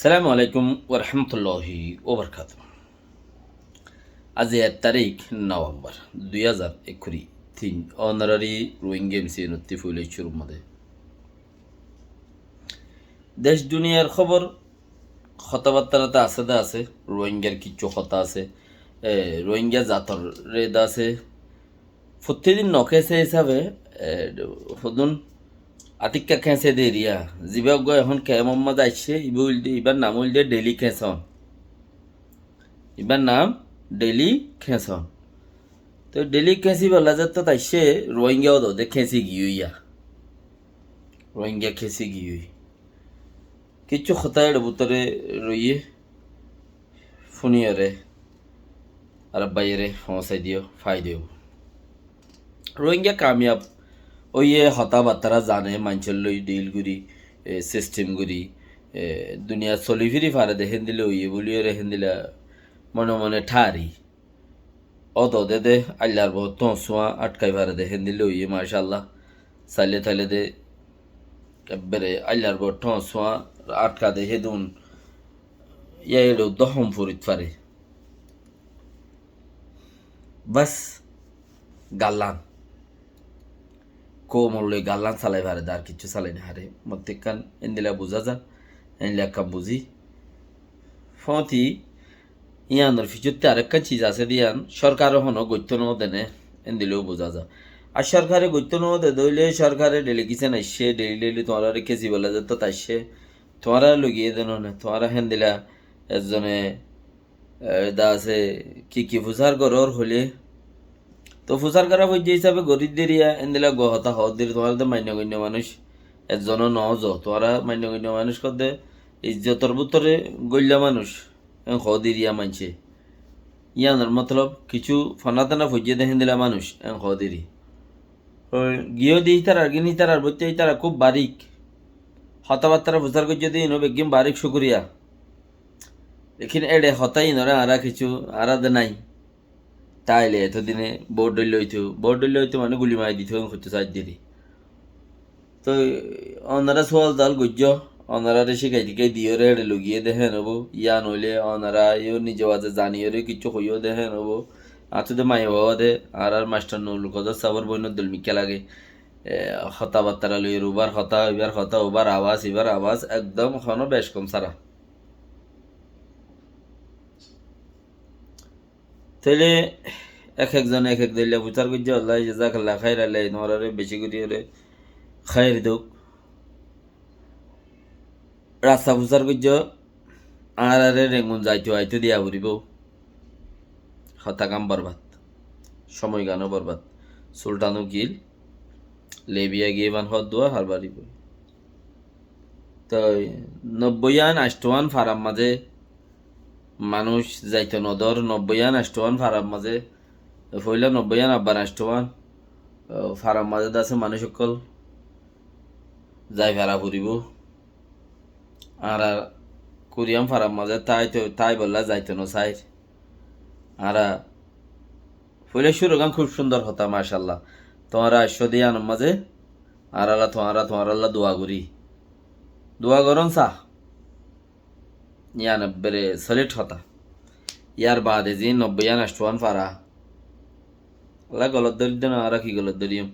সালামু আলাইকুম ওরহামতুল্লাহি ওবরকাত। আজ 1 তারিখ নভেম্বর 2023 অনারারি রোহিঙ্গা এমসি ফুলের শুরুর মধ্যে দেশ দুনিয়ার খবর কথাবার্তাতে আছে দা আছে রোহিঙ্গার কিছু কথা আছে রোহিঙ্গা জাতর রেদা আছে প্রতিদিন নখেছে হিসাবে সদন আতিকা খেঁচে দে রিয়া জিবাগ এখন কে মোহাম্মদ আইসে ইবার নাম হইল দিয়ে ডেলি খেঁচন এবার নাম ডেলি খেঁচন তো ডেলি খেঁচি বলা যেত তাইসে রোহিঙ্গাও দে খেঁচি গিয়া রোহিঙ্গা খেঁচি গিয়ে কিছু খতায় বুতরে রইয়ে ফুনিয়রে আর বাইরে পৌঁছাই দিও ফাই দিও রোহিঙ্গা কামিয়াব ওইয়ে হতা বার্তারা জানে মানুষের লই ডিল গুড়ি সিস্টেম গুড়ি দুনিয়া চলি ফিরি ফারে দেখেন দিলে ওইয়ে বলিও রেখেন দিলে মনে মনে ঠারি অত দে আল্লাহর বহুত তোঁসুয়া আটকাই ফারে দেখেন দিলে ওইয়ে মাশাল্লাহ চাইলে থাইলে দে একবারে আল্লাহর বহুত তোঁসুয়া আটকা দে হেদুন এলো দহম ফরিদ ফারে বাস গাল্লান কোমল গাল্লান চালাই পারে আর কিছু চালাই না হারে মধ্যেকান এনদিলা বুঝা যা এনলা কাম বুঝি ফতি ইয়ানোর ফিচুতে আরেকটা চিজ আছে দিয়ান সরকারও হনো গত্য ন দেনে এনদিলেও বোঝা যা আর সরকারে গত্য ন দে দইলে সরকারে ডেলিগেশন আইসে ডেলি তোমার কেজি বলা যেত তাইসে তোমারা লুগিয়ে দেন না তোমারা হেন দিলা একজনে দা আছে কি ফুসার গরর হলে তো ফুসার করা বই হিসাবে গরিবদের ইয়া এনদিলা গহতা হদের তোমার তো মান্যগণ্য মানুষ একজনও নজ তোরা মান্যগণ্য মানুষ কদে ইজ্জতর ভিতরে গল্যা মানুষ হদির ইয়া মানছে ইয়ানোর মতলব কিছু ফনাতানা ফুজিয়ে দেখেন দিলা মানুষ হদিরই গিয়েও দিই তার আর গিনি তার আর বইতে তারা খুব বারিক হতাবার্তারা ফুসার করছে দিই নো বেগিম বারিক শুকুরিয়া এখানে এড়ে হতাই নরে আরা কিছু আরাদে নাই তাইলে এতদিনে বোর্ড হইতো মানে গুলি মারি দিত হতে চাই দিদি তো অনারা সোয়াল জাল গুজ্জ অনারা শিখাই টিকাই দিও রে লুগিয়ে দেখে নেব ইয়া নইলে অনারা ইও নিজে বাজে জানিও রে কিছু হইও দেখে নেব আতুদে মাই বাবা দে আর মাস্টার নুল কদ সাবর বইন দলমিকে লাগে হতা বার্তারা লই রুবার হতা ওবার আওয়াজ এবার আওয়াজ একদম হনো বেশ কম সারা তাইলে এক একজন এক এক দিলে বুচার করছে আল্লাহ জাজাকাল্লাহ খাইর আল্লাহ নরারে বেশি করি রে খাইর দুক রাস্তা বুচার করছে আর আরে রেঙ্গুন যাইতো আইতো দিয়া ঘুরিব হতা কাম বরবাদ সময় গানও বরবাদ সুলতানও গিল লেবিয়া গিয়ে মান হদ দোয়া হার বাড়িব তো 90 আষ্টওয়ান ফারাম মাঝে মানুষ যাইতো নদর 90 আষ্টওয়ান ফারাম মাঝে পয়লা 90 আব্বার আষ্টওয়ান ফারাম মাঝে আছে মানুষ সকল যাই ভাড়া ফুরিব আর কুরিয়াম ফারাম মাঝে তাই বললা যাইতো না চাই আর পয়লা শুরু গান খুব সুন্দর হতা মাশাল্লাহ তোমারা আশ্ব দিয়ে আনম মাঝে আর আল্লাহ তোমার আল্লাহ দোয়া করন চা ইয়ানব্বরে সলিট হতা ইয়ার বাদে যে 90 আষ্টওয়ান ফারা আল্লাহ গলত দরিদ্র না আর কি গলত দরিয়ম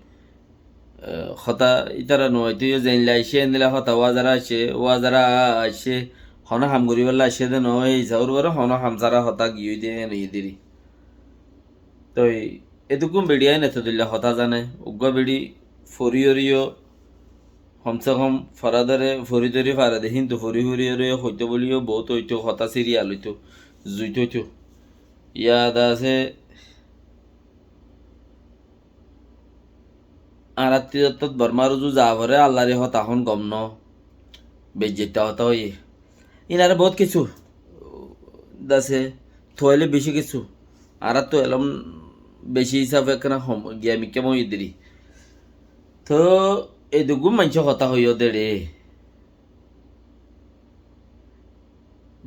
হতা ইতারা নয় তুই জানলে আইসে এনদিলা হতা ওয়াজারা আসে হন হাম করি বললা আসে দে নয় যাওর বড় হন হাম সারা হতা গিয়ে দিয়ে নিয়ে দিরি তো এটুকুম বেড়িয়াই নেতে দিল্লা হতা জানে উগ্র বেড়ি ফরিয়রিও কমসে কম ফরাদারে ফরি তরি ফারাদে কিন্তু ফরিয়রে হইতে বলিও বহুত হইতো হতা সিরিয়াল হইতো জুইত হইতো ইয়াদ আছে আর আত্মীয়ত বর্মার যু যা ভরে আল্লাহরে হতাহন গম ন বেজ্জিতা হতা হই ইনারে বহুত কিছু দাসে থইলে বেশি কিছু আর তো এলম বেশি হিসাবে কেন গিয়ামি কেমন ইদিরি তো এই দুগুম মানুষ হতা হইও দে রে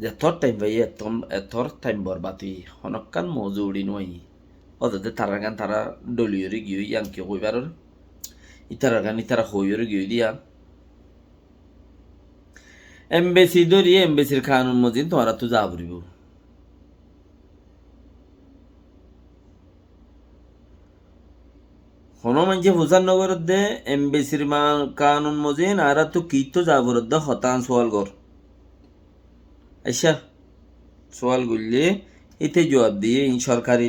যে তোর টাইম ভাই এতর টাইম বরবাতি হনকান মজুরি নই অদতে তারা গান তারা ডলিয়রে গিয়ে ইয়াংকে কইবার ইতারা গান ইতারা হইয়রে গিয়ে দিয়া এমবেসি ধরিয়ে এমবেসির কানুন মজিদ তোমারা তো যা বলিব কোনো মানুষে ফুসার নগরের দে এমবেসির কানুন মজিন আর তো কি তো যাবর দে হতান সোয়াল গর আচ্ছা সোয়াল গুললে এতে জবাব দিয়ে ইন সরকারি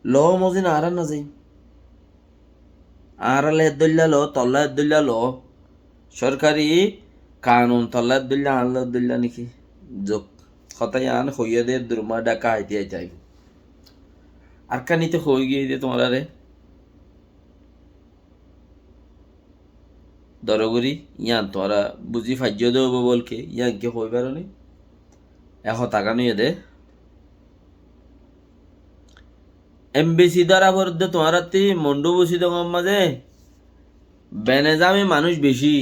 ল মজিন আর না যাই আর দল্লা ল তল্লা দল্লা ল সরকারি কানুন তল্লা দল্লা আল্লাহ দল্লা নাকি যোগ হতাই আন হইয়া দে দুর্মা ডাকা আইতে যাইব আর কানিতে হয়ে গিয়ে দিয়ে তোমার রে দরগরি ইয়ান তোরা বুঝি ফাজ্য দেব বলকে ইয়ানকে হই পারনি টাকা নিয়ে দে এমবিসি দ্বারা বরদে তোমার মন্ডু বসি তো মাঝে বেনেজামে মানুষ বেশি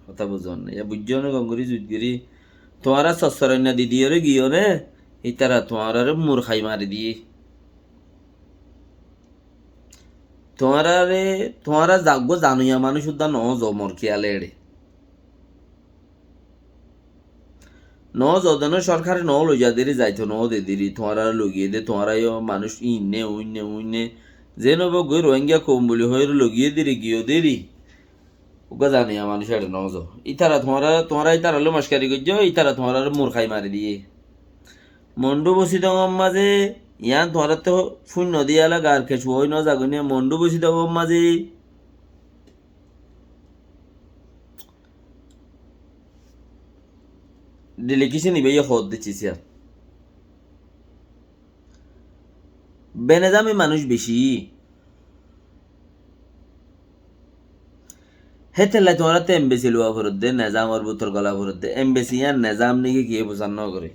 কথা বুঝন ইয়া বুঝছো না গঙ্গুরি জুতগিরি তোমারা সসরণ্য দিদি রে গিয়ে রে ইতারা তোমার মূর্খাই মারি দিয়ে তোমারা যাগো জানুয়া মানুষ উদ্যা ন জমর খেয়ালে এড়ে ন যদন সরকারে ন লইয়া দেরি যাইতো ন দে দিরি তোমারা লগিয়ে দে তোমারা মানুষ ইনে উইনে উইনে যে নব গই রোহিঙ্গা কম বলি হয়ে লগিয়ে দিরি গিয়ে দেরি ওকে জানিয়া মানুষ এড়ে ন যো ইতারা তোমারা ইতারা হলো মস্কারি করছো ইতারা তোমারা মূর্খাই মারি দিয়ে মন্ডু বসি দম মাঝে ইয়ান তোমার তো শূন্য দিয়ালা গার খেসু ওই ন জাগনিয়া মন্ডু বসি দম মাঝে দিলে কিছু নিবে ইয়ে হদ দিচ্ছিস আর বেনেজামে মানুষ বেশি হেতেলাই তোমার তো এমবেসি লোয়া ভরত দে নেজামর বুতর গলা ভরত দে এমবেসি ইয়ান নেজাম নিকে গিয়ে বোঝান ন করে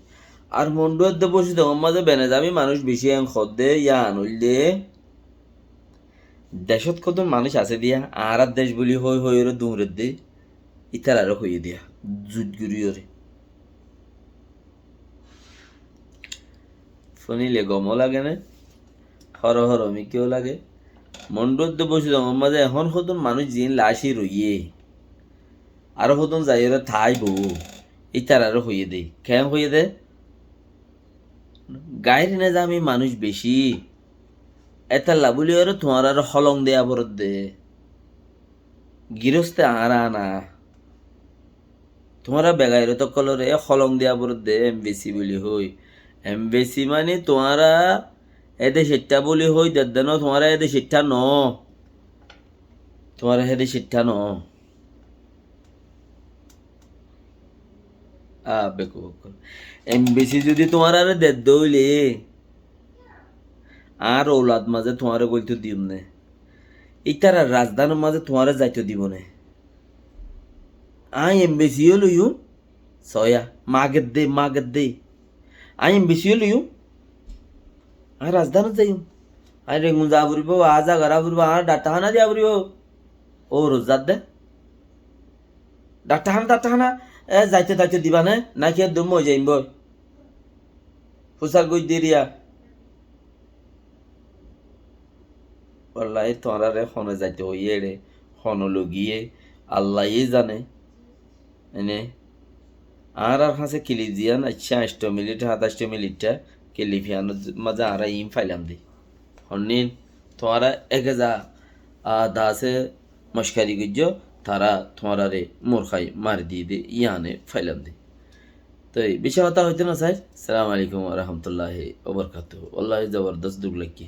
আর মন্ডুয়ার দে বসি তো মাঝে বেনেজামি মানুষ বেশি আন খদ্দে ইয়া আনুল দে দেশত কত মানুষ আছে দিয়া আর দেশ বলি হই হই ওরে দূরের দে ইতার আরো হইয়ে দিয়া জুটগুড়ি ওরে শুনিলে গমও লাগে না হর হর মিকেও লাগে মন্ডুয়ার দে বসি তো মাঝে এখন কতন মানুষ জিন লাশি রইয়ে আরো কতন যাই ওরা থাই বউ ইতার আরো হইয়ে দে কেন হইয়ে দে গায়ের নেজামি মানুষ বেশি এটা লাবুলি ওর তোমার আর হলং দেয়া বরত দে গিরস্তে আর আনা তোমারা বেগাইরে তো কলরে হলং দেয়া বরত দে এমবেসি বলি হই এমবেসি মানে তোমারা এদে সেটা বলি হই দেন তোমারা এদে সেটা ন তোমারা হেদে সেটা ন বেকু এমবেসি যদি তোমার আর দেদ দইলে আর ওলাদ মাঝে তোমারে গলতে দিব নে ইতার রাজধানীর মাঝে তোমারে যাইতে দিব নে আই এমবেসিও লইও সয়া মাগের দে আই এমবেসিও লইও আর রাজধানী যাইও আই রেগুন যা ফুরিব আজা গড়া ফুরিব আর ডাটা হানা দিয়া ফুরিব ও রোজার দে ডাটা হানা যাইতে দিবা নে না কি দম হয়ে যাইব ফুসার গই দিরিয়া ওল্লাই তোরা রে হনে যাইতে হইয়ে রে হন লগিয়ে আল্লাহ জানে এনে আর কাছে কিলি দিয়ান 28 মিনিট 27 মিনিটটা কিলিফিয়ান মাঝে আর ইম ফাইলাম দি হনিন তোরা এগে যা দাসে মস্কারি গুজ্জো তারা তোমারা রে মূর্খাই মারি দিয়ে দে ইয়ানে ফাইলাম দি তো এই বিষয় কথা হইতে না স্যার সালাম আলাইকুম রহমতুল্লাহ ওবরকাত আল্লাহ জবরদস্ত দুগ লাগি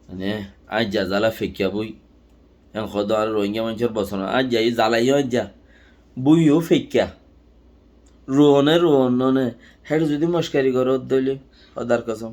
মানে আজ যা জ্বালা ফেকিয়া বই এখন খদ আর রোহিঙ্গা মানুষের বসন আজ যাই জ্বালাইও আজ যা বইও ফেকিয়া রোহনে হেড যদি মস্কারি করো দইলে সদার কসম